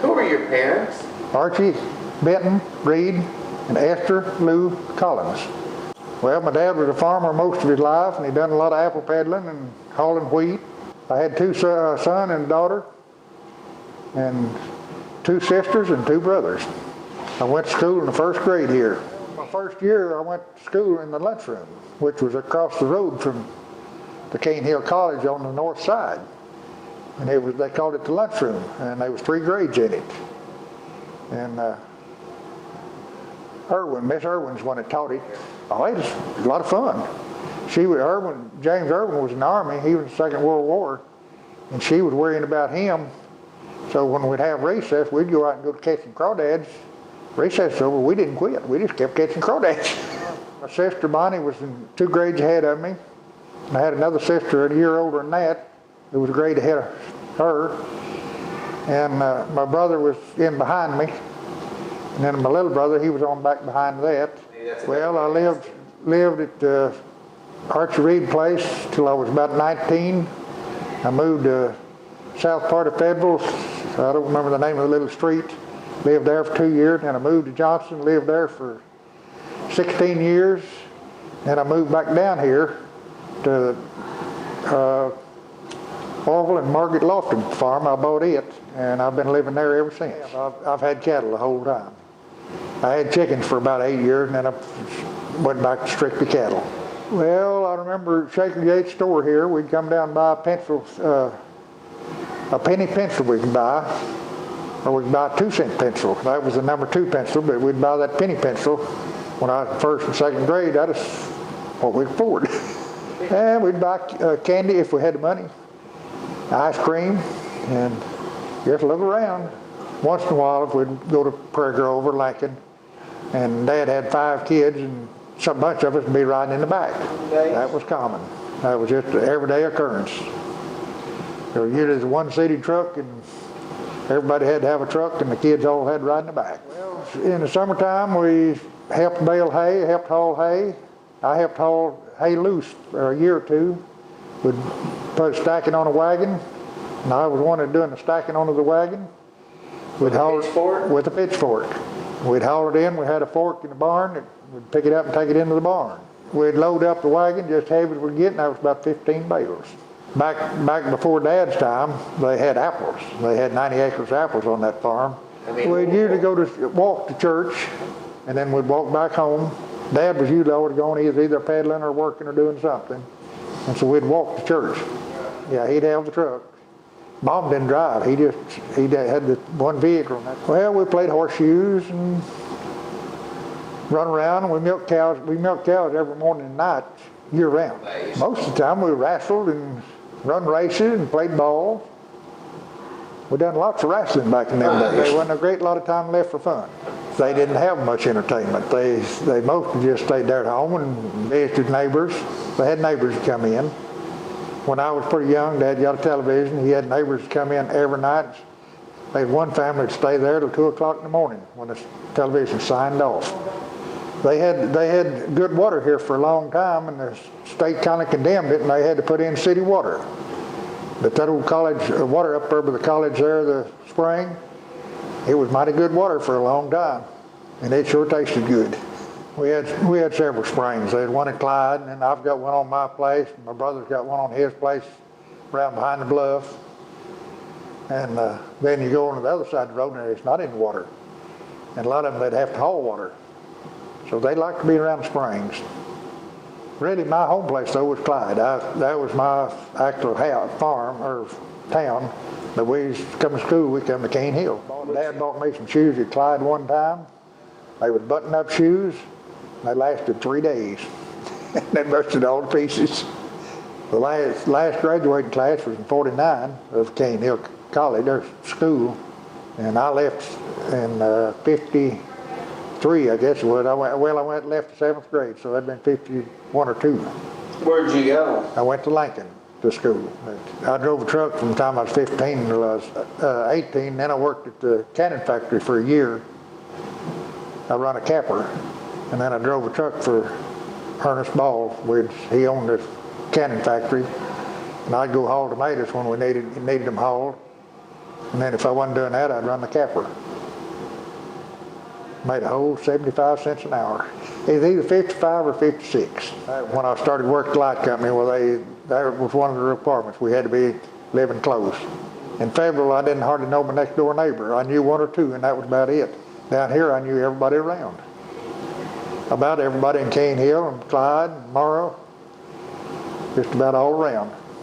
Who were your parents? Archie Benton Reed and Esther Lou Collins. Well, my dad was a farmer most of his life, and he done a lot of apple peddling and hauling wheat. I had two sons and a daughter, and two sisters and two brothers. I went to school in the first grade here. My first year, I went to school in the lunchroom, which was across the road from the Cane Hill College on the north side. And they called it the lunchroom, and there was 3 grades in it. And Miss Irwin's one that taught it. Oh, it was a lot of fun. James Irwin was in the Army. He was in the Second World War, and she was worrying about him. So when we'd have recess, we'd go out and go catching crawdads. Recess was over, we didn't quit. We just kept catching crawdads. My sister Bonnie was in 2 grades ahead of me. And I had another sister a year older than that, who was a grade ahead of her. And my brother was in behind me. And then my little brother, he was on back behind that. Well, I lived at Archie Reed place till I was about 19. I moved to south part of Federal. I don't remember the name of the little street. Lived there for 2 years. Then I moved to Johnson, lived there for 16 years. Then I moved back down here to Orville and Margaret Lofton farm. I bought it, and I've been living there ever since. I've had cattle the whole time. I had chickens for about 8 years, and then I went back to strictly cattle. Well, I remember Shaker Yates' store here. We'd come down and buy a penny pencil we could buy, or we could buy a 2-cent pencil. That was the number 2 pencil, but we'd buy that penny pencil. When I was in 1st and 2nd grade, that is what we could afford. And we'd buy candy if we had the money, ice cream, and just look around. Once in a while, if we'd go to Prairie Grove or Lincoln, and Dad had 5 kids, and some bunch of us would be riding in the back. That was common. That was just an everyday occurrence. There was usually one seated truck, and everybody had to have a truck, and the kids all had to ride in the back. Well, in the summertime, we helped bale hay, helped haul hay. I helped haul hay loose for a year or 2. We'd put stacking on a wagon, and I was one that doing the stacking onto the wagon. We'd haul it with a pitchfork. We'd haul it in. We had a fork in the barn. We'd pick it up and take it into the barn. We'd load up the wagon just heavy as we'd get, and that was about 15 bales. Back before Dad's time, they had apples. They had 90 acres of apples on that farm. We'd usually walk to church, and then we'd walk back home. Dad was usually always going. He was either peddling or working or doing something. And so we'd walk to church. Yeah, he'd have the truck. Mom didn't drive. He had the one vehicle. Well, we played horseshoes and run around, and we milked cows. We milked cows every morning and night, year round. Most of the time we wrestled and run races and played ball. We done lots of wrestling back in them days. There wasn't a great lot of time left for fun. They didn't have much entertainment. They mostly just stayed there at home and visited neighbors. They had neighbors come in. When I was pretty young, Dad got a television. He had neighbors come in every night. They had one family to stay there till 2 o'clock in the morning when the television signed off. They had good water here for a long time, and the state kind of condemned it, and they had to put in city water. But that old college water up there by the college there, the spring, it was mighty good water for a long time, and it sure tasted good. We had several springs. They had one at Clyde, and then I've got one on my place, and my brother's got one on his place around behind the bluff. And then you go on to the other side of the road, and it's not in water. And a lot of them, they'd have to haul water. So they like to be around the springs. Really, my home place, though, was Clyde. That was my actual farm, or town. But we used to come to school, we'd come to Cane Hill. Dad bought me some shoes at Clyde one time. They were button-up shoes. They lasted 3 days. They busted all to pieces. The last graduating class was in '49 of Cane Hill College, or school. And I left in '53, I guess it was. I left the 7th grade, so that'd been 51 or 2. Where'd you go? I went to Lincoln to school. I drove a truck from the time I was 15 until I was 18. Then I worked at the cannon factory for a year. I run a capper, and then I drove a truck for Ernest Ball, which he owned the cannon factory, and I'd go haul tomatoes when we needed them hauled. And then if I wasn't doing that, I'd run the capper. Made a whole 75 cents an hour. It was either 55 or 56. When I started working at Clyde Company, well, that was one of the requirements. We had to be living close. In Fayetteville, I didn't hardly know my next door neighbor. I knew one or two, and that was about it. Down here, I knew everybody around. About everybody in Cane Hill and Clyde and Morrow, just about all around.